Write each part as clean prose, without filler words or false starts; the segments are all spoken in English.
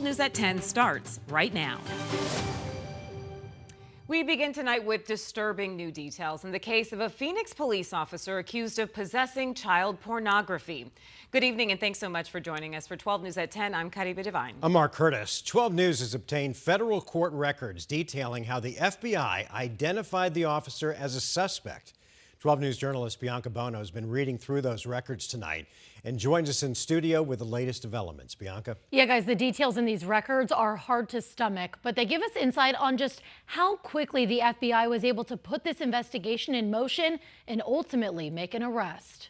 News at 10 starts right now. We begin tonight with disturbing new details in the case of a Phoenix police officer accused of possessing child pornography. Good evening and thanks so much for joining us for 12 News at 10. I'm Caribe Divine. I'm Mark Curtis. 12 News has obtained federal court records detailing how the FBI identified the officer as a suspect. 12 News journalist Bianca Bono has been reading through those records tonight and joins us in studio with the latest developments. Bianca? Yeah, guys, the details in these records are hard to stomach, but they give us insight on just how quickly the FBI was able to put this investigation in motion and ultimately make an arrest.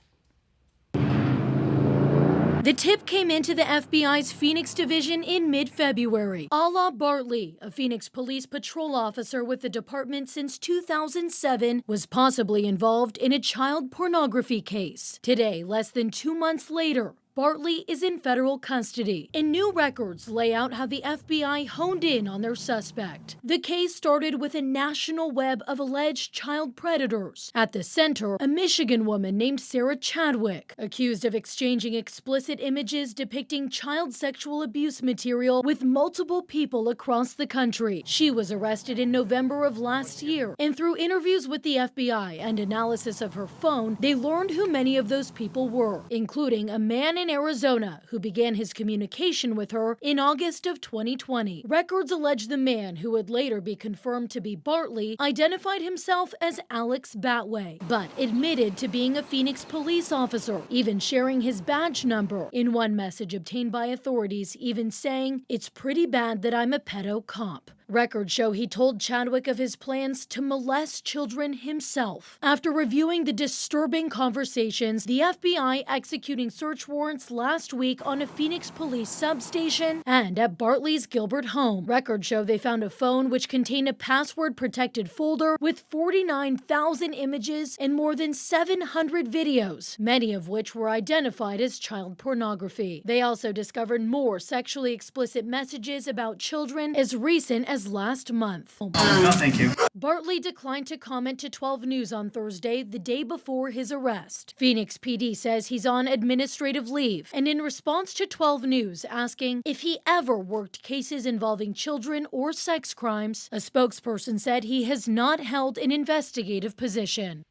The tip came into the FBI's Phoenix division in mid-February. Ala Bartley, a Phoenix police patrol officer with the department since 2007, was possibly involved in a child pornography case. Today, less than 2 months later, Bartley is in federal custody, and new records lay out how the FBI honed in on their suspect. The case started with a national web of alleged child predators. At the center, a Michigan woman named Sarah Chadwick, accused of exchanging explicit images depicting child sexual abuse material with multiple people across the country. She was arrested in November of last year, and through interviews with the FBI and analysis of her phone, they learned who many of those people were, including a man in Arizona who began his communication with her in August of 2020. Records allege the man, who would later be confirmed to be Bartley, identified himself as Alex Batway, but admitted to being a Phoenix police officer, even sharing his badge number. In one message obtained by authorities, even saying, "It's pretty bad that I'm a pedo cop." Records show he told Chadwick of his plans to molest children himself. After reviewing the disturbing conversations, the FBI executing search warrants last week on a Phoenix police substation and at Bartley's Gilbert home. Records show they found a phone which contained a password-protected folder with 49,000 images and more than 700 videos, many of which were identified as child pornography. They also discovered more sexually explicit messages about children as recent as last month. No, thank you. Bartley declined to comment to 12 News on Thursday, the day before his arrest. Phoenix PD says he's on administrative leave, and in response to 12 News asking if he ever worked cases involving children or sex crimes, a spokesperson said he has not held an investigative position.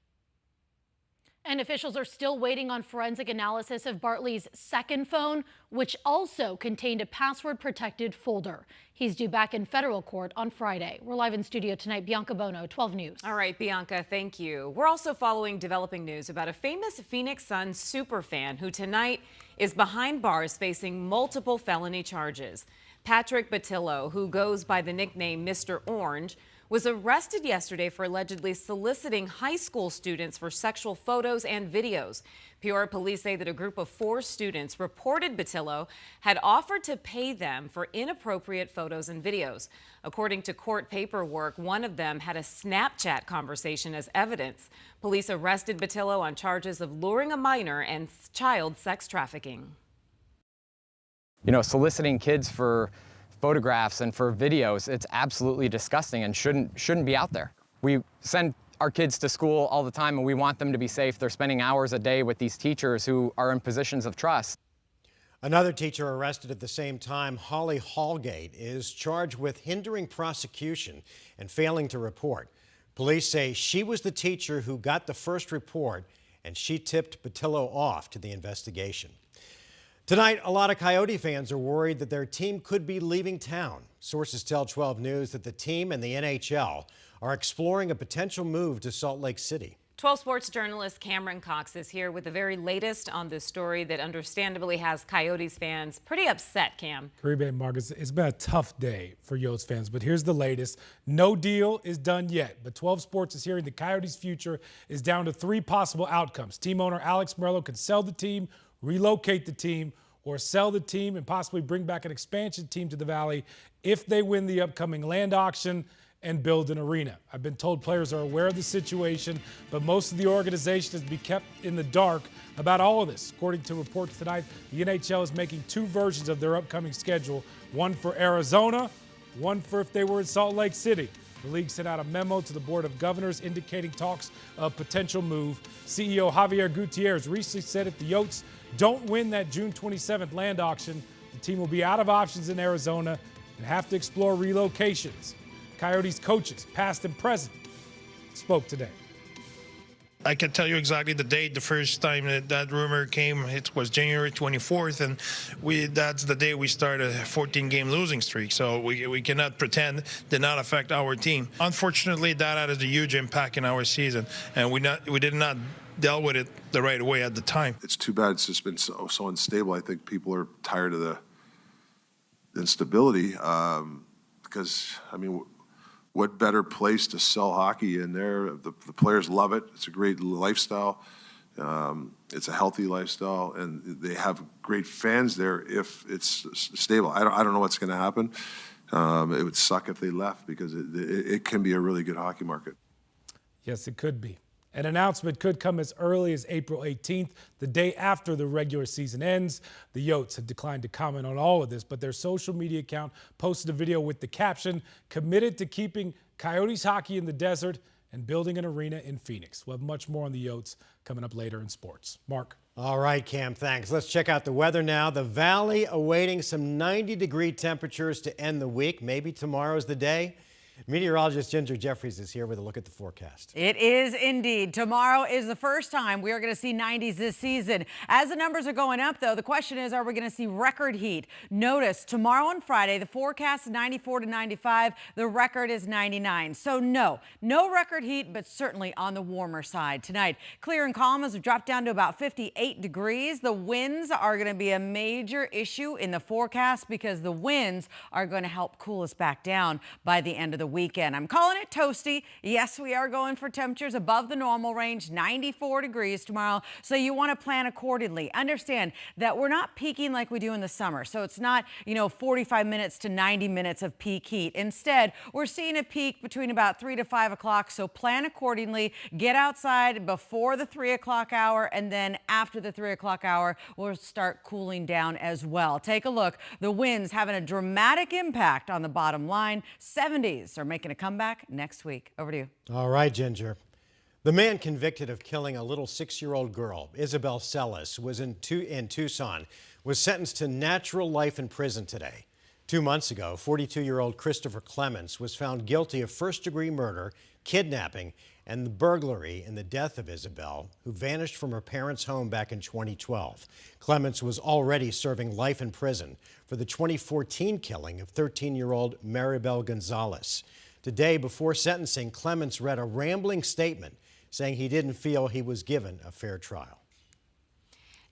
And officials are still waiting on forensic analysis of Bartley's second phone, which also contained a password-protected folder. He's due back in federal court on Friday. We're live in studio tonight. Bianca Bono, 12 News. All right, Bianca, thank you. We're also following developing news about a famous Phoenix Suns superfan who tonight is behind bars facing multiple felony charges. Patrick Batillo, who goes by the nickname Mr. Orange, was arrested yesterday for allegedly soliciting high school students for sexual photos and videos. Peoria police say that a group of 4 students reported Batillo had offered to pay them for inappropriate photos and videos. According to court paperwork, one of them had a Snapchat conversation as evidence. Police arrested Batillo on charges of luring a minor and child sex trafficking. You know, soliciting kids for photographs and for videos, it's absolutely disgusting and shouldn't be out there. We send our kids to school all the time and we want them to be safe. They're spending hours a day with these teachers who are in positions of trust. Another teacher arrested at the same time, Holly Hallgate, is charged with hindering prosecution and failing to report. Police say she was the teacher who got the first report and she tipped Batillo off to the investigation. Tonight, a lot of Coyote fans are worried that their team could be leaving town. Sources tell 12 News that the team and the NHL are exploring a potential move to Salt Lake City. 12 Sports journalist Cameron Cox is here with the very latest on this story that understandably has Coyotes fans pretty upset, Cam. Caribe and Mark, it's been a tough day for Yotes fans, but here's the latest. No deal is done yet, but 12 Sports is hearing the Coyotes' future is down to 3 possible outcomes. Team owner Alex Morello could sell the team, relocate the team, or sell the team and possibly bring back an expansion team to the Valley if they win the upcoming land auction and build an arena. I've been told players are aware of the situation, but most of the organization has been kept in the dark about all of this. According to reports tonight, the NHL is making 2 versions of their upcoming schedule, one for Arizona, one for if they were in Salt Lake City. The league sent out a memo to the Board of Governors indicating talks of potential move. CEO Javier Gutierrez recently said if the Yotes don't win that June 27th land auction, The team will be out of options in Arizona and have to explore relocations. Coyotes coaches, past and present, spoke today. I can tell you exactly the date. The first time that rumor came, it was January 24th, and that's the day we started a 14-game losing streak. So we cannot pretend did not affect our team. Unfortunately, that had a huge impact in our season, and we did not deal with it the right way at the time. It's too bad it's just been so unstable. I think people are tired of the instability because, I mean, what better place to sell hockey in there? The players love it. It's a great lifestyle. It's a healthy lifestyle, and they have great fans there if it's stable. I don't know what's going to happen. It would suck if they left because it can be a really good hockey market. Yes, it could be. An announcement could come as early as April 18th, the day after the regular season ends. The Yotes have declined to comment on all of this, but their social media account posted a video with the caption, "Committed to keeping Coyotes hockey in the desert and building an arena in Phoenix." We'll have much more on the Yotes coming up later in sports. Mark. All right, Cam, thanks. Let's check out the weather now. The Valley awaiting some 90-degree temperatures to end the week. Maybe tomorrow's the day. Meteorologist Ginger Jeffries is here with a look at the forecast. It is indeed. Tomorrow is the first time we are going to see 90s this season. As the numbers are going up, though, the question is, are we going to see record heat? Notice tomorrow and Friday, the forecast is 94 to 95. The record is 99. So no record heat, but certainly on the warmer side. Tonight, clear and calm as we drop down to about 58 degrees. The winds are going to be a major issue in the forecast because the winds are going to help cool us back down by the end of the weekend. I'm calling it toasty. Yes, we are going for temperatures above the normal range, 94 degrees tomorrow. So you want to plan accordingly. Understand that we're not peaking like we do in the summer. So it's not, 45 minutes to 90 minutes of peak heat. Instead, we're seeing a peak between about 3 to 5 o'clock. So plan accordingly. Get outside before the 3 o'clock hour, and then after the 3 o'clock hour, we'll start cooling down as well. Take a look. The winds having a dramatic impact on the bottom line. 70s are making a comeback next week. Over to you. All right, Ginger. The man convicted of killing a little 6-year-old girl, Isabel Celis, was in Tucson, was sentenced to natural life in prison today. 2 months ago, 42-year-old Christopher Clements was found guilty of first-degree murder, kidnapping, and the burglary in the death of Isabel, who vanished from her parents' home back in 2012. Clements was already serving life in prison for the 2014 killing of 13-year-old Maribel Gonzalez. Today, before sentencing, Clements read a rambling statement saying he didn't feel he was given a fair trial.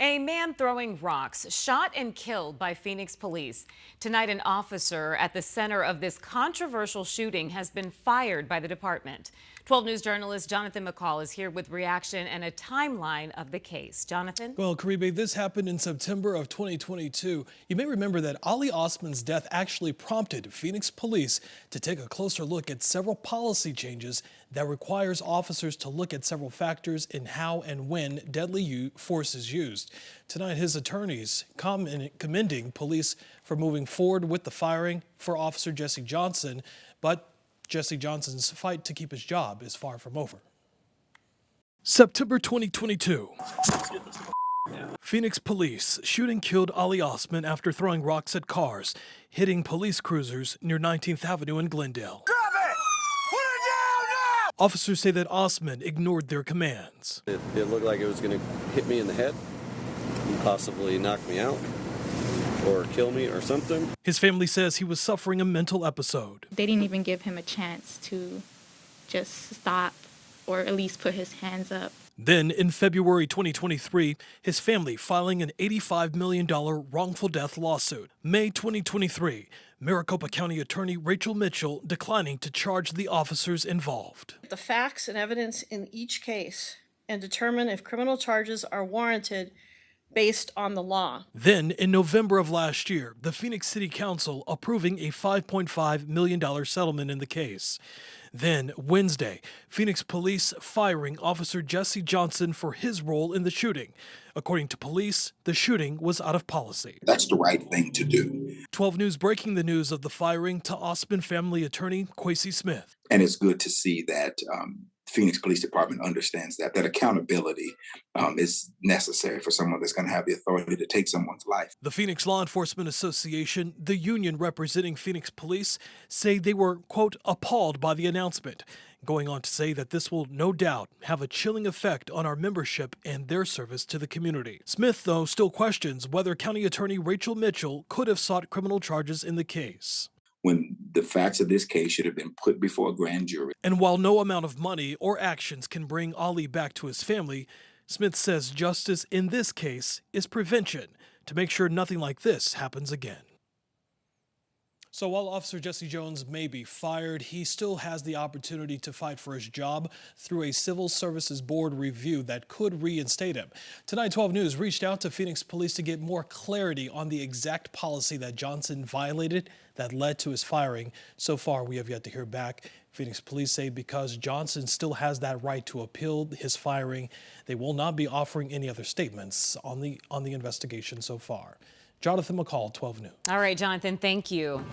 A man throwing rocks shot and killed by Phoenix police. Tonight, an officer at the center of this controversial shooting has been fired by the department. 12 News journalist Jonathan McCall is here with reaction and a timeline of the case. Jonathan? Well, Karibe, this happened in September of 2022. You may remember that Ali Osman's death actually prompted Phoenix police to take a closer look at several policy changes that requires officers to look at several factors in how and when deadly force is used. Tonight, his attorneys commending police for moving forward with the firing for Officer Jesse Johnson, but Jesse Johnson's fight to keep his job is far from over. September 2022. Phoenix police shooting killed Ali Osman after throwing rocks at cars, hitting police cruisers near 19th Avenue in Glendale. Drop it! Put it down now! Officers say that Osman ignored their commands. It looked like it was going to hit me in the head and possibly knock me out or kill me or something. His family says he was suffering a mental episode. They didn't even give him a chance to just stop or at least put his hands up. Then, in February 2023, his family filing an $85 million wrongful death lawsuit. May 2023, Maricopa County Attorney Rachel Mitchell declining to charge the officers involved. The facts and evidence in each case and determine if criminal charges are warranted based on the law. Then, in November of last year, the Phoenix City Council approving a $5.5 million settlement in the case. Then, Wednesday, Phoenix police firing Officer Jesse Johnson for his role in the shooting. According to police, the shooting was out of policy. That's the right thing to do. 12 News breaking the news of the firing to Osman family attorney Kwesi Smith. And it's good to see that Phoenix Police Department understands that accountability is necessary for someone that's going to have the authority to take someone's life. The Phoenix Law Enforcement Association, the union representing Phoenix police, say they were, quote, appalled by the announcement, going on to say that this will no doubt have a chilling effect on our membership and their service to the community. Smith, though, still questions whether County Attorney Rachel Mitchell could have sought criminal charges in the case. When the facts of this case should have been put before a grand jury. And while no amount of money or actions can bring Ali back to his family, Smith says justice in this case is prevention to make sure nothing like this happens again. So while Officer Jesse Jones may be fired, he still has the opportunity to fight for his job through a Civil Services Board review that could reinstate him. Tonight, 12 News reached out to Phoenix Police to get more clarity on the exact policy that Johnson violated that led to his firing. So far, we have yet to hear back. Phoenix Police say because Johnson still has that right to appeal his firing, they will not be offering any other statements on the investigation so far. Jonathan McCall, 12 News. All right, Jonathan, thank you.